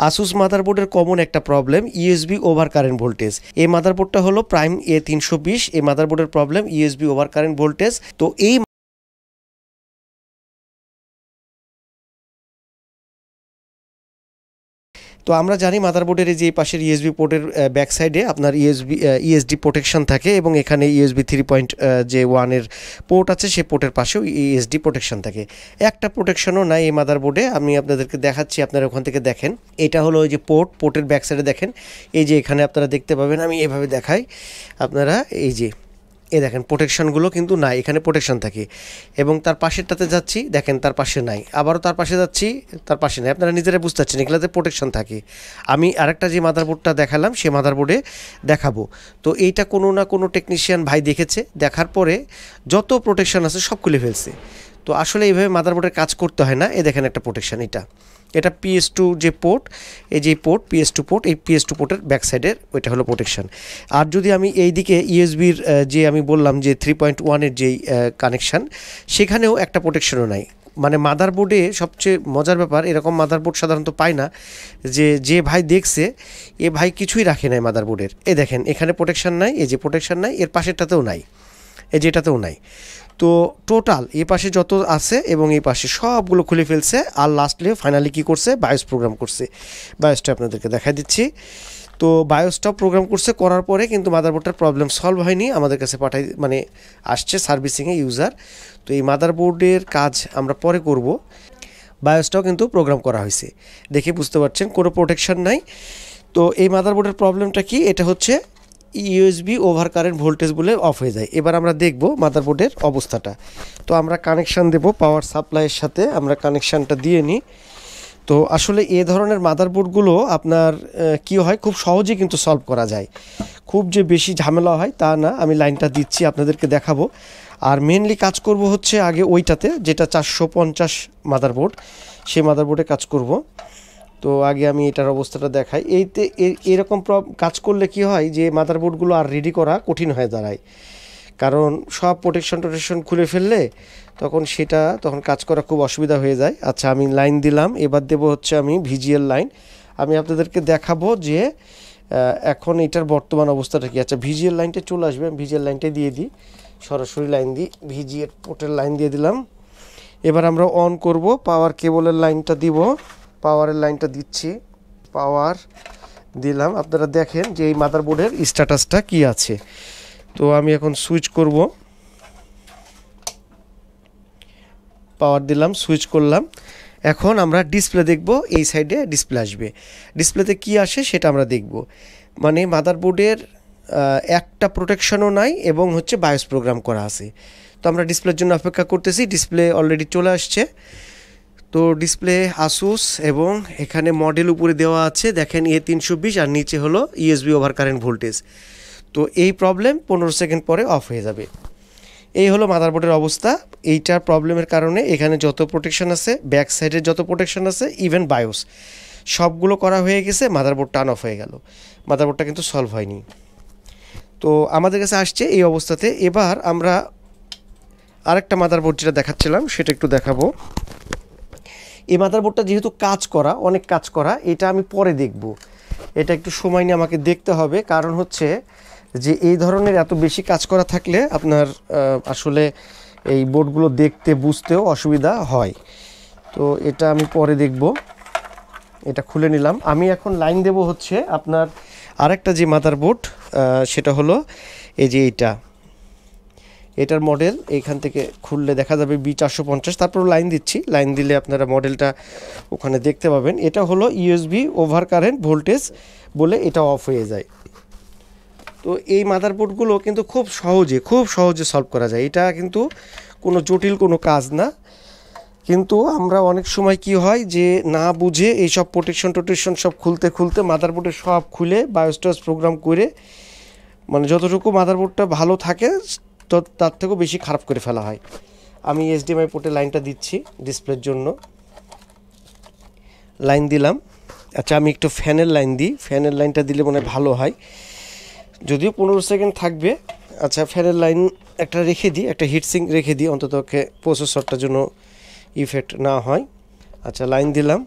Asus মাদারবোর্ডের common একটা problem USB over current voltage. এই মাদারবোর্ডটা হলো প্রাইম A320। এই মাদারবোর্ডের problem USB over current voltage. তো এই তো আমরা জানি মাদারবোর্ডের এই যে পাশের ইউএসবি পোর্টের ব্যাক সাইডে আপনার ইএসডি প্রোটেকশন থাকে এবং এখানে ইউএসবি 3.1 এর পোর্ট আছে, সেই পোর্টের পাশেও ইএসডি প্রোটেকশন থাকে। একটা প্রোটেকশনও নাই এই মাদারবোর্ডে। আমি আপনাদেরকে দেখাচ্ছি, আপনারা ওখান থেকে দেখেন। এটা হলো ওই যে পোর্টের ব্যাক সাইডে দেখেন, এই যে এখানে আপনারা দেখতে পাবেন, আমি এভাবে দেখাই আপনারা, এই যে দেখেন প্রোটেকশনগুলো কিন্তু নাই, এখানে প্রোটেকশন থাকে। এবং তার পাশেরটাতে যাচ্ছি, দেখেন তার পাশে নাই, আবারও তার পাশে যাচ্ছি, তার পাশে নাই। আপনারা নিজেরাই বুঝতে পারছেন এগুলোতে প্রোটেকশন থাকে। আমি আরেকটা যে মাদারবোর্ডটা দেখালাম সে মাদারবোর্ডে দেখাবো। তো এইটা কোনো না কোনো টেকনিশিয়ান ভাই দেখেছে, দেখার পরে যত প্রোটেকশন আছে সব খুলে ফেলছে। তো আসলে এইভাবে মাদারবোর্ডের কাজ করতে হয় না। এই দেখেন একটা প্রোটেকশন, এটা PS2 যে পোর্ট, এই যে পোর্ট PS2 পোর্ট, এই PS2 পোর্টের ব্যাক সাইডের ওইটা হলো প্রোটেকশন। আর যদি আমি এই দিকে ইউএসবির যে আমি বললাম যে 3.1 এর যেই কানেকশান, সেখানেও একটা প্রোটেকশনও নাই। মানে মাদারবোর্ডে সবচেয়ে মজার ব্যাপার, এরকম মাদারবোর্ড সাধারণত পায় না। যে ভাই দেখছে এ ভাই কিছুই রাখে নাই মাদারবোর্ডের। এই দেখেন এখানে প্রোটেকশন নাই, এই যে প্রোটেকশন নাই, এর পাশেরটাতেও নাই, এই যেটাতেও নাই। তো টোটাল এই পাশে যত আছে এবং এই পাশে সবগুলো খুলে ফেলছে। আর লাস্টলি ফাইনালি কী করছে, বায়োস প্রোগ্রাম করছে। বায়োসটা আপনাদেরকে দেখা দিচ্ছি। তো বায়োসটাও প্রোগ্রাম করছে, করার পরে কিন্তু মাদারবোর্ডটার প্রবলেম সলভ হয়নি, আমাদের কাছে আসছে সার্ভিসিংয়ে ইউজার। তো এই মাদারবোর্ডের কাজ আমরা পরে করব। বায়োসটাও কিন্তু প্রোগ্রাম করা হয়েছে, দেখে বুঝতে পারছেন কোনো প্রোটেকশন নাই। তো এই মাদারবোর্ডের প্রবলেমটা কি, এটা হচ্ছে ইউএসবি ওভার কারেন্ট ভোল্টেজ বলে অফ হয়ে যায়। এবার আমরা দেখব মাদারবোর্ডের অবস্থাটা। তো আমরা কানেকশান দেব পাওয়ার সাপ্লাইয়ের সাথে, আমরা কানেকশানটা দিয়ে নিই। তো আসলে এ ধরনের মাদারবোর্ডগুলো আপনার কি হয়, খুব সহজেই কিন্তু সলভ করা যায়, খুব যে বেশি ঝামেলা হয় তা না। আমি লাইনটা দিচ্ছি আপনাদেরকে দেখাবো। আর মেনলি কাজ করব হচ্ছে আগে ওইটাতে, যেটা 450 মাদারবোর্ড, সেই মাদারবোর্ডে কাজ করব। তো আগে আমি এটার অবস্থাটা দেখাই। এরকম কাজ করলে কি হয় যে মাদারবোর্ডগুলো আর রেডি করা কঠিন হয়ে দাঁড়ায়, কারণ সব প্রোটেকশন খুলে ফেললে তখন কাজ করা খুব অসুবিধা হয়ে যায়। আচ্ছা, আমি লাইন দিলাম, এবার দেব হচ্ছে আমি ভিজিএল লাইন। আমি আপনাদেরকে দেখাবো যে এখন এটার বর্তমান অবস্থাটা কি। আচ্ছা, ভিজিএল লাইনটা চলে আসবে, আমি ভিজিএল লাইনটাই দিয়ে দিই, সরাসরি লাইন দিই, ভিজিএল পোর্টের লাইন দিয়ে দিলাম। এবার আমরা অন করব, পাওয়ার কেবলের লাইনটা দিব, পাওয়ারের লাইনটা দিচ্ছি, পাওয়ার দিলাম। আপনারা দেখেন যে এই মাদারবোর্ডের স্ট্যাটাসটা কি আছে। তো আমি এখন সুইচ করব, পাওয়ার দিলাম, সুইচ করলাম। এখন আমরা ডিসপ্লে দেখব, এই সাইডে ডিসপ্লে আসবে, ডিসপ্লেতে কি আসে সেটা আমরা দেখব। মানে মাদারবোর্ডের একটা প্রোটেকশনও নাই এবং হচ্ছে বায়োস প্রোগ্রাম করা আছে। তো আমরা ডিসপ্লের জন্য অপেক্ষা করতেছি, ডিসপ্লে অলরেডি চলে আসছে। তো ডিসপ্লে আসুস এবং এখানে মডেল উপরে দেওয়া আছে, দেখেন A320, আর নিচে হলো ইউএসবি ওভার কারেন্ট ভোল্টেজ। তো এই প্রবলেম 15 সেকেন্ড পরে অফ হয়ে যাবে। এই হলো মাদারবোর্ডের অবস্থা। এইটার প্রবলেমের কারণে এখানে যত প্রোটেকশন আছে, ব্যাক সাইডের যত প্রোটেকশন আছে, ইভেন বায়োস সবগুলো করা হয়ে গেছে, মাদারবোর্ড টার্ন অফ হয়ে গেল, মাদারবোর্ডটা কিন্তু সলভ হয়নি। তো আমাদের কাছে আসছে এই অবস্থাতে। এবার আমরা আরেকটা মাদারবোর্ড যেটা দেখাচ্ছিলাম সেটা একটু দেখাবো। এই মাদারবোর্ডটা যেহেতু অনেক কাজ করা, এটা আমি পরে দেখব, এটা একটু সময় নিয়ে আমাকে দেখতে হবে। কারণ হচ্ছে যে এই ধরনের এত বেশি কাজ করা থাকলে আপনার আসলে এই বোর্ডগুলো দেখতে বুঝতেও অসুবিধা হয়। তো এটা আমি পরে দেখব। এটা খুলে নিলাম। আমি এখন লাইন দেব হচ্ছে আপনার আরেকটা যে মাদারবোর্ড, সেটা হলো এই যে এটার মডেল এইখান থেকে খুললে দেখা যাবে B450। তারপর লাইন দিচ্ছি, লাইন দিলে আপনারা মডেলটা ওখানে দেখতে পাবেন। এটা হলো ইউএসবি ওভার কারেন্ট ভোল্টেজ বলে এটা অফ হয়ে যায়। তো এই মাদারবোর্ডগুলো কিন্তু খুব সহজে সলভ করা যায়, এটা কিন্তু কোনো জটিল কোনো কাজ না। কিন্তু আমরা অনেক সময় কি হয় যে না বুঝে এইসব প্রোটেকশন সব খুলতে মাদারবোর্ডে সব খুলে বায়োস্টাস প্রোগ্রাম করে, মানে যতটুকু মাদারবোর্ডটা ভালো থাকে তো তার থেকেও বেশি খারাপ করে ফেলা হয়। আমি HDMI পোর্টে লাইনটা দিচ্ছি ডিসপ্লের জন্য, লাইন দিলাম। আচ্ছা, আমি একটু ফ্যানের লাইন দিই, ফ্যানের লাইনটা দিলে মনে হয় ভালো হয়, যদিও 15 সেকেন্ড থাকবে। আচ্ছা, ফ্যানের লাইন একটা রেখে দিই, একটা হিটসিঙ্ক রেখে দিই, অন্তত প্রসেসরটার জন্য ইফেক্ট না হয়। আচ্ছা, লাইন দিলাম।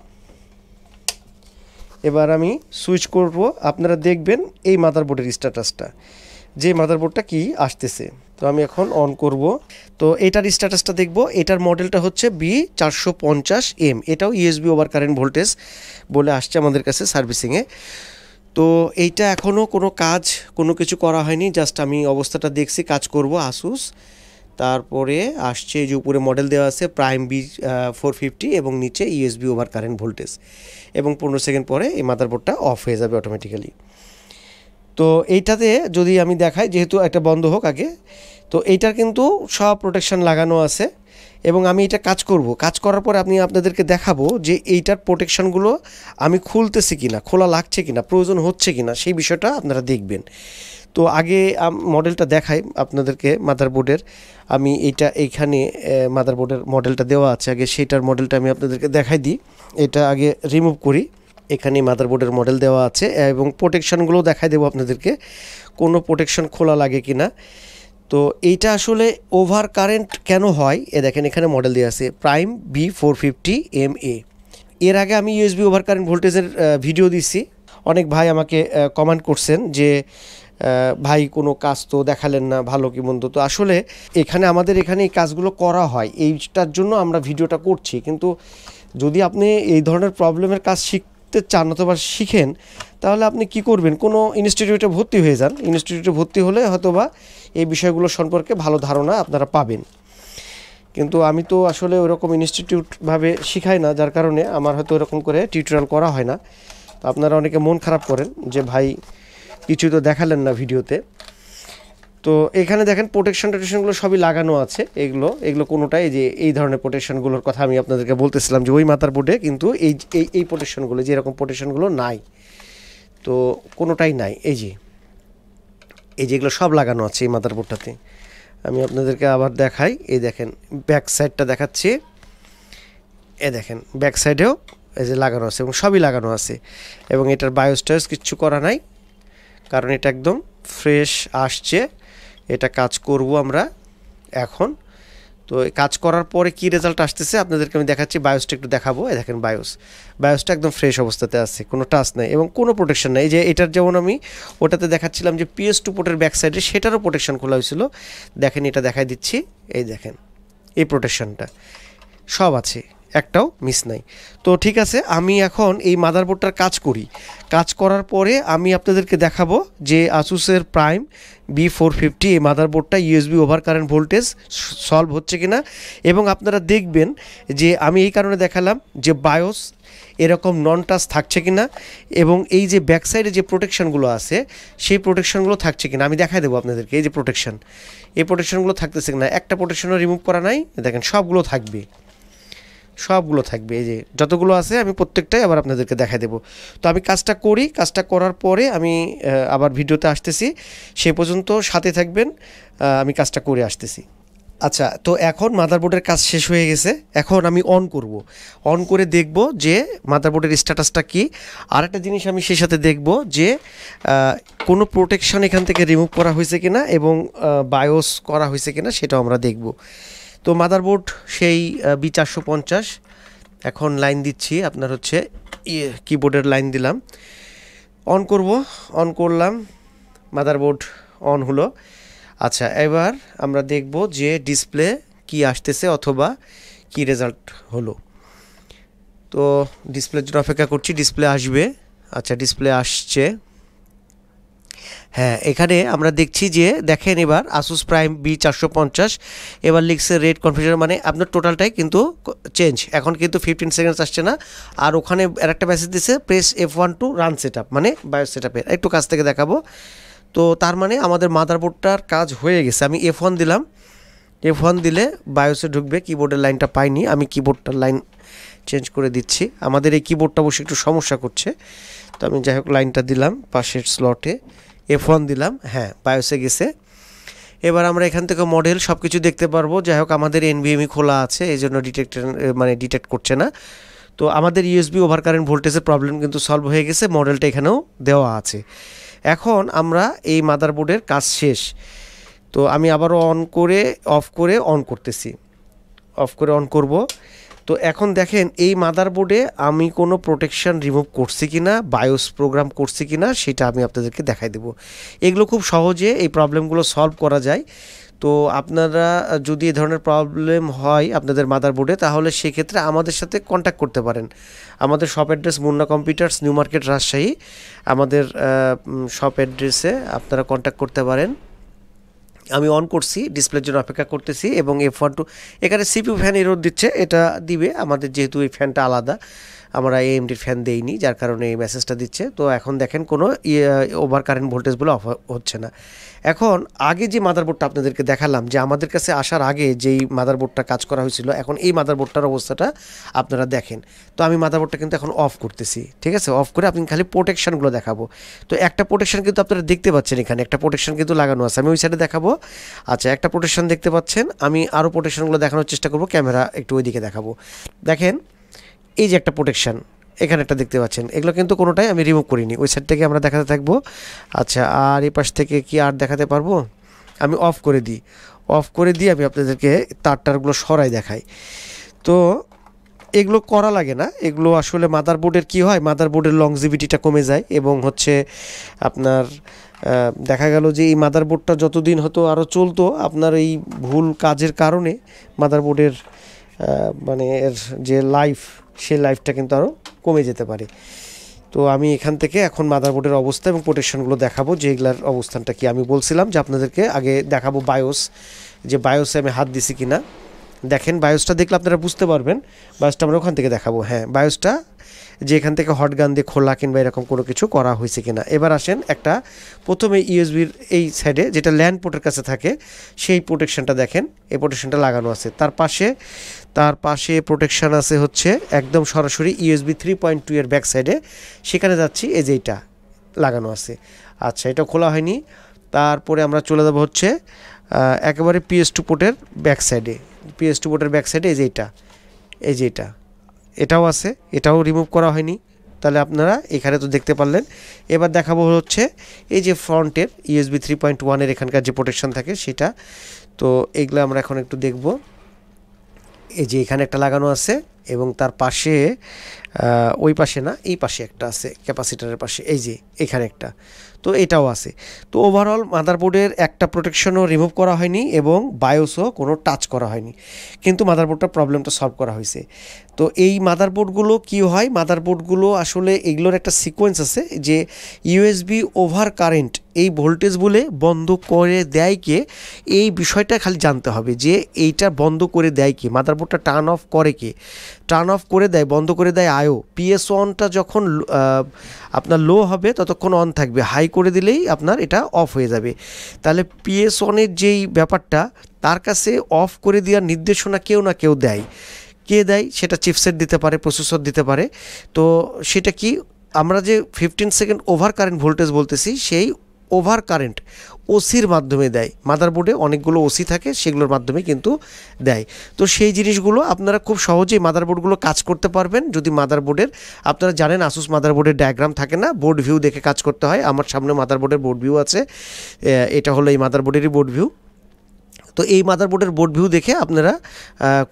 এবার আমি সুইচ করব, আপনারা দেখবেন এই মাদারবোর্ডের স্ট্যাটাসটা, যে মাদারবোর্ডটা কি আসতেছে। তো আমি এখন অন করব, তো এটার স্ট্যাটাসটা দেখব। এটার মডেলটা হচ্ছে B450M, এটাও ইউএসবি ওভার কারেন্ট ভোল্টেজ বলে আসছে আমাদের কাছে সার্ভিসিংয়ে। তো এইটা এখনও কোনো কাজ কোনো কিছু করা হয়নি, জাস্ট আমি অবস্থাটা দেখছি, কাজ করব আসুস। তারপরে আসছে যে উপরে মডেল দেওয়া আছে প্রাইম B450 এবং নিচে ইউএসবি ওভার কারেন্ট ভোল্টেজ, এবং 15 সেকেন্ড পরে এই মাদারবোর্ডটা অফ হয়ে যাবে অটোমেটিক্যালি। তো এইটাতে যদি আমি দেখাই, যেহেতু একটা বন্ধ হোক আগে, তো এইটার কিন্তু সব প্রোটেকশন লাগানো আছে, এবং আমি এটা কাজ করব। কাজ করার পরে আপনাদেরকে দেখাবো যে এইটার প্রোটেকশনগুলো আমি খুলতেছি কিনা, খোলা লাগছে কিনা, প্রয়োজন হচ্ছে কিনা, সেই বিষয়টা আপনারা দেখবেন। তো আগে মডেলটা দেখাই আপনাদেরকে মাদারবোর্ডের। আমি এইখানে মাদারবোর্ডের মডেলটা দেওয়া আছে, আগে সেইটার মডেলটা আমি আপনাদেরকে দেখাই দিই। এটা আগে রিমুভ করি। এখানে মাদারবোর্ডের মডেল দেওয়া আছে এবং প্রোটেকশনগুলো দেখাই দেবো আপনাদেরকে, কোনো প্রোটেকশন খোলা লাগে কিনা। তো এইটা আসলে ওভার কারেন্ট কেন হয়, দেখেন এখানে মডেল দেওয়া আছে প্রাইম B450MA। এর আগে আমি ইউএসবি ওভার কারেন্ট ভোল্টেজের ভিডিও দিছি, অনেক ভাই আমাকে কমেন্ট করছেন যে ভাই কোনো কাজ তো দেখালেন না, ভালো কি মন্দ। তো আসলে আমাদের এখানে এই কাজগুলো করা হয়, এইটার জন্য আমরা ভিডিওটা করছি। কিন্তু যদি আপনি এই ধরনের প্রবলেমের কাজ শিখতে চান অথবা শিখেন, তাহলে আপনি কি করবেন, কোনো ইনস্টিটিউটে ভর্তি হয়ে যান। ইনস্টিটিউটে ভর্তি হলে হয়তোবা এই বিষয়গুলো সম্পর্কে ভালো ধারণা আপনারা পাবেন। কিন্তু আমি তো আসলে ওরকম ইনস্টিটিউটভাবে শিখাই না, যার কারণে আমার হয়তো ওরকম করে টিউটোরিয়াল করা হয় না। তো আপনারা অনেকে মন খারাপ করেন যে ভাই কিছু তো দেখালেন না ভিডিওতে। তো এখানে দেখেন টোটেকশনগুলো সবই লাগানো আছে, এগুলো কোনোটাই, যে এই ধরনের প্রোটেকশনগুলোর কথা আমি আপনাদেরকে বলতেছিলাম যে ওই মাদারবোর্ডে কিন্তু এই প্রোটেকশনগুলো, যে এরকম প্রোটেকশনগুলো নাই, তো কোনোটাই নাই। এই যে এগুলো সব লাগানো আছে এই মাদারবোর্ডটাতে। আমি আপনাদেরকে আবার দেখাই, এই দেখেন ব্যাক সাইডটা দেখাচ্ছি, দেখেন ব্যাক সাইডেও এই যে লাগানো আছে, এবং সবই লাগানো আছে, এবং এটার বায়োস কিচ্ছু করা নাই, কারণ এটা একদম ফ্রেশ আসছে। এটা কাজ করব আমরা এখন। তো কাজ করার পরে কি রেজাল্ট আসতেছে আপনাদেরকে আমি দেখাচ্ছি। বায়োসটা একটু দেখাবো, দেখেন বায়োসটা একদম ফ্রেশ অবস্থাতে আছে, কোনো টাচ নাই এবং কোনো প্রোটেকশন নাই। এই যে এটার যেমন আমি ওটাতে দেখাচ্ছিলাম যে PS2 পোর্টের ব্যাক সাইডে, সেটারও প্রোটেকশন খোলা হয়েছিল, দেখেন এটা দেখাই দিচ্ছি। এই দেখেন এই প্রোটেকশনটা সব আছে, একটাও মিস নাই। তো ঠিক আছে, আমি এখন এই মাদারবোর্ডটার কাজ করি। কাজ করার পরে আমি আপনাদেরকে দেখাবো যে আসুসের প্রাইম B450 এই মাদারবোর্ডটা USB over current voltage solve হচ্ছে কিনা, এবং আপনারা দেখবেন যে আমি এই কারণে দেখালাম যে বায়োস এরকম নন টাচ থাকছে কিনা, এবং এই যে ব্যাক সাইডে যে প্রোটেকশনগুলো আছে সেই প্রোটেকশনগুলো থাকছে কিনা আমি দেখাই দেবো আপনাদেরকে। এই যে এই প্রোটেকশনগুলো থাকতেছে কিনা, একটা প্রোটেকশনও রিমুভ করা নাই, দেখেন সবগুলো থাকবে, এই যে যতগুলো আছে আমি প্রত্যেকটাই আবার আপনাদেরকে দেখাই দেবো। তো আমি কাজটা করি, কাজটা করার পরে আমি আবার ভিডিওতে আসতেছি, সে পর্যন্ত সাথে থাকবেন, আমি কাজটা করে আসতেছি। আচ্ছা, তো এখন মাদারবোর্ডের কাজ শেষ হয়ে গেছে, এখন আমি অন করে দেখব যে মাদারবোর্ডের স্ট্যাটাসটা কী। আর একটা জিনিস আমি সেই সাথে দেখব যে কোনো প্রোটেকশন এখান থেকে রিমুভ করা হয়েছে কিনা এবং বায়োস করা হয়েছে কিনা, সেটাও আমরা দেখব। তো মাদারবোর্ড সেই B450, এখন লাইন দিচ্ছি, আপনার হচ্ছে কিবোর্ডের লাইন দিলাম, অন করলাম, মাদারবোর্ড অন হলো। আচ্ছা, এবার আমরা দেখব যে ডিসপ্লে কি আসতেছে অথবা কি রেজাল্ট হলো। তো ডিসপ্লের জন্য অপেক্ষা করছি, ডিসপ্লে আসবে। আচ্ছা, ডিসপ্লে আসছে, হ্যাঁ এখানে আমরা দেখছি যে দেখেন এবার আসুস প্রাইম B450 এবার লিখছে রেড কনফিগারেশন, মানে আপনার টোটালটাই কিন্তু চেঞ্জ, এখন কিন্তু 15 সেকেন্ডস আসছে না। আর ওখানে আরেকটা মেসেজ দিছে press F1 to run set up, মানে বায়োস সেট আপের। একটু কাছ থেকে দেখাবো। তো তার মানে আমাদের মাদারবোর্ডটার কাজ হয়ে গেছে। আমি F1 দিলাম, F1 দিলে বায়োসে ঢুকবে। কিবোর্ডের লাইনটা পাইনি, আমি কিবোর্ডটার লাইন চেঞ্জ করে দিচ্ছি। আমাদের এই কিবোর্ডটা অবশ্যই একটু সমস্যা করছে, তো আমি যাই হোক লাইনটা দিলাম পাশের স্লটে, F1 দিলাম, হ্যাঁ বায়োসে গেছে। এবার আমরা এখান থেকে মডেল সব কিছু দেখতে পারবো। যাই হোক আমাদের NVMe খোলা আছে, এই জন্য ডিটেক্ট করছে না। তো আমাদের ইউএসবি ওভার কারেন্ট ভোল্টেজের প্রবলেম কিন্তু সলভ হয়ে গেছে, মডেলটা এখানেও দেওয়া আছে। এখন আমরা এই মাদারবোর্ডের কাজ শেষ। তো আমি আবারও অফ করে অন করতেছি, অফ করে অন করব। তো এখন দেখেন এই মাদারবোর্ডে আমি কোনো প্রোটেকশন রিমুভ করছি কিনা, বায়োস প্রোগ্রাম করছি কিনা সেটা আমি আপনাদেরকে দেখাই দেব। এগুলো খুব সহজে এই প্রবলেমগুলো সলভ করা যায়। তো আপনারা যদি এই ধরনের প্রবলেম হয় আপনাদের মাদারবোর্ডে, তাহলে সেক্ষেত্রে আমাদের সাথে কন্ট্যাক্ট করতে পারেন। আমাদের shop address Munna computers, new market, Rajshahi. আমাদের শপ অ্যাড্রেসে আপনারা কন্ট্যাক্ট করতে পারেন। আমি অন করছি, ডিসপ্লের জন্য অপেক্ষা করতেছি, এবং F12 এখানে সিপিইউ ফ্যান এরর দিচ্ছে, এটা দিবে আমাদের, যেহেতু এই ফ্যানটা আলাদা, আমরা AMDর ফ্যান দেইনি, যার কারণে এই মেসেজটা দিচ্ছে। তো এখন দেখেন কোনো ওভার কারেন্ট ভোল্টেজ বলে অফ হচ্ছে না। এখন আগে যে মাদারবোর্ডটা আপনাদেরকে দেখালাম, যে আমাদের কাছে আসার আগে যেই মাদারবোর্ডটা কাজ করা হয়েছিল, এখন এই মাদারবোর্ডটার অবস্থাটা আপনারা দেখেন। তো আমি মাদারবোর্ডটা কিন্তু এখন অফ করতেছি, ঠিক আছে? অফ করে আপনি খালি প্রোটেকশানগুলো দেখাবো। তো একটা প্রোটেকশান কিন্তু আপনারা দেখতে পাচ্ছেন, এখানে একটা প্রোটেকশান কিন্তু লাগানো আছে, আমি ওই সাইডে দেখাবো। আচ্ছা, একটা প্রোটেকশান দেখতে পাচ্ছেন, আমি আরও প্রোটেকশানগুলো দেখানোর চেষ্টা করব, ক্যামেরা একটু ওইদিকে দেখাবো। দেখেন এই যে একটা প্রোটেকশান এখানে একটা দেখতে পাচ্ছেন, এগুলো কিন্তু কোনোটাই আমি রিমুভ করিনি, ওই সাইড থেকে আমরা দেখাতে থাকবো। আচ্ছা, আর এই পাশ থেকে কি আর দেখাতে পারবো? আমি অফ করে দিই, অফ করে দিয়ে আমি আপনাদেরকে তারটারগুলো সরাই দেখাই। তো এগুলো করা লাগে না, এগুলো আসলে মাদারবোর্ডের কি হয়, মাদারবোর্ডের লংজিভিটিটা কমে যায়, এবং হচ্ছে আপনার দেখা গেল যে এই মাদারবোর্ডটা যতদিন হতো আরও চলতো, আপনার এই ভুল কাজের কারণে মাদারবোর্ডের মানে এর যে লাইফ, সেই লাইফটা কিন্তু আরও কমে যেতে পারে। তো আমি এখান থেকে এখন মাদারবোর্ডের অবস্থা এবং প্রোটেকশনগুলো দেখাবো, যে এগুলার অবস্থানটা কি। আমি বলছিলাম যে আপনাদেরকে আগে দেখাবো বায়োস, যে বায়োসে আমি হাত দিছি কিনা। দেখেন বায়োসটা দেখলে আপনারা বুঝতে পারবেন, বায়োসটা আমরা ওখান থেকে দেখাবো। হ্যাঁ, বায়োসটা যে এখান থেকে হট গান দিয়ে খোলা কিংবা এরকম কোনো কিছু করা হয়েছে কিনা। এবার আসেন একটা প্রথমে ইউএসবির এই সাইডে যেটা ল্যান্ড পোর্টের কাছে থাকে, সেই প্রোটেকশনটা দেখেন, এই প্রোটেকশনটা লাগানো আছে। তার পাশে প্রোটেকশন আছে হচ্ছে একদম সরাসরি ইউএসবি 3.2 এর ব্যাক সাইডে, সেখানে যাচ্ছি, এই যে এইটা লাগানো আছে। আচ্ছা, এটা খোলা হয়নি। তারপরে আমরা চলে যাব হচ্ছে একেবারে PS2 পোর্টের ব্যাক সাইডে, PS2 পোর্টের ব্যাক সাইডে এই যে এটা এটাও আছে, এটাও রিমুভ করা হয়নি। তাহলে আপনারা এখানে তো দেখতে পারলেন। এবার দেখাবো হচ্ছে এই যে ফ্রন্টের ইউএসবি 3.1 এর এখানকার যে প্রোটেকশন থাকে সেটা। তো এগুলো আমরা এখন একটু দেখব। এই যে এখানে একটা লাগানো আছে, এবং তার পাশে ওই পাশে না, এই পাশে একটা আছে ক্যাপাসিটারের পাশে, এই যে এখানে একটা, তো এটাও আছে। তো ওভারঅল মাদারবোর্ডের একটা প্রোটেকশনও রিমুভ করা হয়নি, এবং বায়োসও কোনো টাচ করা হয়নি, কিন্তু মাদারবোর্ডটার প্রবলেমটা সলভ করা হয়েছে। তো এই মাদারবোর্ডগুলো কি হয়, মাদারবোর্ডগুলো আসলে এগুলোর একটা সিকোয়েন্স আছে, যে ইউএসবি ওভার কারেন্ট এই ভোল্টেজ বলে বন্ধ করে দেয় কে, এই বিষয়টা খালি জানতে হবে, যে এইটা বন্ধ করে দেয় কে, মাদারবোর্ডটা টার্ন অফ করে কে। টার্ন অফ করে দেয়, বন্ধ করে দেয় আয়ো। PS1টা যখন আপনার লো হবে ততক্ষণ অন থাকবে, হাই করে দিলেই আপনার এটা অফ হয়ে যাবে। তাহলে PS1-এর যেই ব্যাপারটা, তার কাছে অফ করে দেওয়ার নির্দেশনা কেউ না কেউ দেয়। কে দেয় সেটা চিপসেট দিতে পারে, প্রসেসর দিতে পারে। তো সেটা কি, আমরা যে 15 সেকেন্ড ওভার কারেন্ট ভোল্টেজ বলতেছি, সেই ওভার কারেন্ট ওসির মাধ্যমে দেয়। মাদারবোর্ডে অনেকগুলো ওসি থাকে, সেগুলোর মাধ্যমে কিন্তু দেয়। তো সেই জিনিসগুলো আপনারা খুব সহজেই মাদারবোর্ডগুলো কাজ করতে পারবেন, যদি মাদারবোর্ডের, আপনারা জানেন আসুস মাদারবোর্ডের ডায়াগ্রাম থাকে না, বোর্ড ভিউ দেখে কাজ করতে হয়। আমার সামনে মাদারবোর্ডের বোর্ড ভিউ আছে, এটা হলো এই মাদারবোর্ডেরই বোর্ড ভিউ। তো এই মাদারবোর্ডের বোর্ড ভিউ দেখে আপনারা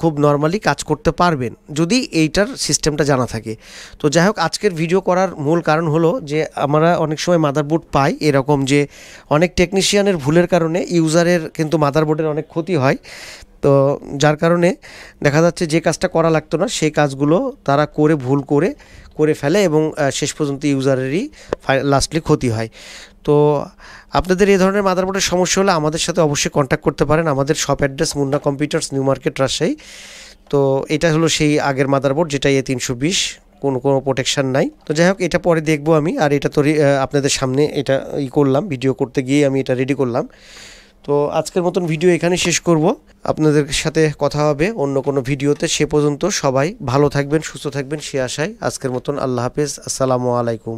খুব নর্মালি কাজ করতে পারবেন, যদি এইটার সিস্টেমটা জানা থাকে। তো যাই হোক, আজকের ভিডিও করার মূল কারণ হলো যে আমরা অনেক সময় মাদারবোর্ড পাই এরকম, যে অনেক টেকনিশিয়ানের ভুলের কারণে ইউজারের কিন্তু মাদারবোর্ডের অনেক ক্ষতি হয়। তো যার কারণে দেখা যাচ্ছে যে কাজটা করা লাগতো না, সেই কাজগুলো তারা ভুল করে ফেলে, এবং শেষ পর্যন্ত ইউজারেরই লাস্টলি ক্ষতি হয়। তো আপনাদের এই ধরনের মাদারবোর্ডের সমস্যা হলে আমাদের সাথে অবশ্যই কন্ট্যাক্ট করতে পারেন। আমাদের shop address Munna computers, new market, Rajshahi. তো এটা হলো সেই আগের মাদারবোর্ড, যেটা A320, কোনো প্রোটেকশান নাই। তো যাই হোক, এটা পরে দেখবো আমি। আর এটা তো আপনাদের সামনে এটা করলাম, ভিডিও করতে গিয়ে আমি এটা রেডি করলাম। তো আজকের মতন ভিডিও এখানে শেষ করব। আপনাদের সাথে কথা হবে অন্য কোনো ভিডিওতে। সে পর্যন্ত সবাই ভালো থাকবেন, সুস্থ থাকবেন, সে আশায় আজকের মতন আল্লাহ হাফেজ, আসসালামু আলাইকুম।